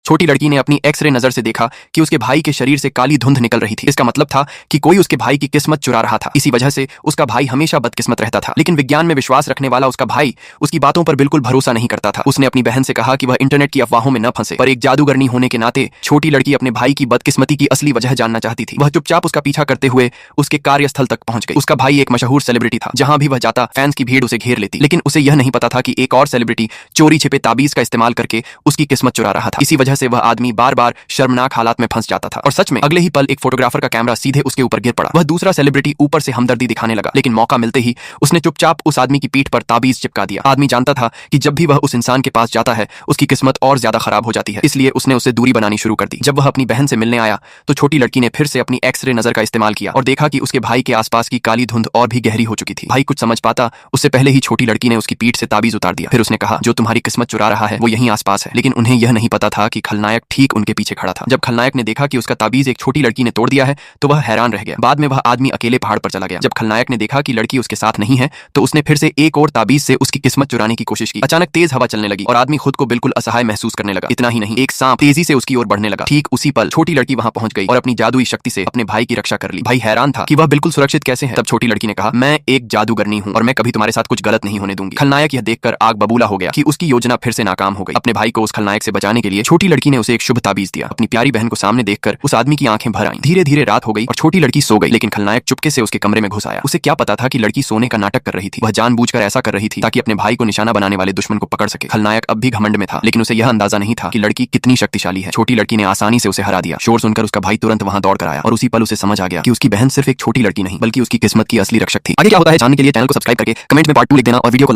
छोटी लड़की ने अपनी एक्सरे नजर से देखा कि उसके भाई के शरीर से काली धुंध निकल रही थी। इसका मतलब था कि कोई उसके भाई की किस्मत चुरा रहा था। इसी वजह से उसका भाई हमेशा बदकिस्मत रहता था। लेकिन विज्ञान में विश्वास रखने वाला उसका भाई उसकी बातों पर बिल्कुल भरोसा नहीं करता था। उसने अपनी बहन से कहा कि वह इंटरनेट की अफवाहों में न फंसे, पर एक जादूगरनी होने के नाते छोटी लड़की अपने भाई की बदकिस्मती की असली वजह जानना चाहती थी। वह चुपचाप उसका पीछा करते हुए उसके कार्यस्थल तक पहुंच गई। उसका भाई एक मशहूर सेलिब्रिटी था, जहां भी वह जाता फैंस की भीड़ उसे घेर लेती। लेकिन उसे यह नहीं पता था कि एक और सेलिब्रिटी चोरी छिपे ताबीज का इस्तेमाल करके उसकी किस्मत चुरा रहा था। इसी वजह से वह आदमी बार बार शर्मनाक हालात में फंस जाता था। और सच में अगले ही पल एक फोटोग्राफर का कैमरा सीधे उसके ऊपर गिर पड़ा। वह दूसरा सेलिब्रिटी ऊपर से हमदर्दी दिखाने लगा, लेकिन मौका मिलते ही उसने चुपचाप उस आदमी की पीठ पर ताबीज चिपका दिया। आदमी जानता था कि जब भी वह उस इंसान के पास जाता है उसकी किस्मत और ज्यादा खराब हो जाती है, इसलिए उसने उससे दूरी बनानी शुरू कर दी। जब वह अपनी बहन से मिलने आया तो छोटी लड़की ने फिर से अपनी एक्सरे नजर का इस्तेमाल किया और देखा कि उसके भाई के आसपास की काली धुंध और भी गहरी हो चुकी थी। भाई कुछ समझ पाता उससे पहले ही छोटी लड़की ने उसकी पीठ से ताबीज उतार दिया। फिर उसने कहा, जो तुम्हारी किस्मत चुरा रहा है वो यहीं आसपास है। लेकिन उन्हें यह नहीं पता था कि खलनायक ठीक उनके पीछे खड़ा था। जब खलनायक ने देखा कि उसका ताबीज एक छोटी लड़की ने तोड़ दिया है तो वह हैरान रह गया। बाद में वह आदमी अकेले पहाड़ पर चला गया। जब खलनायक ने देखा कि लड़की उसके साथ नहीं है तो उसने फिर से एक और ताबीज से उसकी किस्मत चुराने की कोशिश की। अचानक तेज हवा चलने लगी और आदमी खुद को बिल्कुल असहाय महसूस करने लगा। इतना ही नहीं, एक सांप तेजी से उसकी ओर बढ़ने लगा। ठीक उसी पल छोटी लड़की वहां पहुंच गई और अपनी जादुई शक्ति से अपने भाई की रक्षा कर ली। भाई हैरान था कि वह बिल्कुल सुरक्षित कैसे है। तब छोटी लड़की ने कहा, मैं एक जादूगरनी हूं और मैं कभी तुम्हारे साथ कुछ गलत नहीं होने दूंगी। खलनायक यह देखकर आग बबूला हो गया कि उसकी योजना फिर से नाकाम हो गई। अपने भाई को उस खलनायक से बचाने के लिए छोटी लड़की ने उसे एक शुभ ताबीज दिया। अपनी प्यारी बहन को सामने देखकर उस आदमी की आंखें भर आईं। धीरे धीरे रात हो गई और छोटी लड़की सो गई। लेकिन खलनायक चुपके से उसके कमरे में घुस आया। उसे क्या पता था कि लड़की सोने का नाटक कर रही थी। वह जानबूझकर ऐसा कर रही थी ताकि अपने भाई को निशाना बनाने वाले दुश्मन को पकड़ सके। खलनायक अब भी घमंड में था, लेकिन उसे यह अंदाजा नहीं था कि लड़की कितनी शक्तिशाली है। छोटी लड़की ने आसानी से उसे हरा दिया। शोर सुनकर उसका भाई तुरंत वहां दौड़ कर आया और उसी पल उसे समझ आ गया कि उसकी बहन सिर्फ एक छोटी लड़की नहीं बल्कि उसकी किस्मत की असली रक्षक थी। आगे क्या होता है जानने के लिए चैनल को सब्सक्राइब करके कमेंट में पार्ट 2 लिख देना और वीडियो को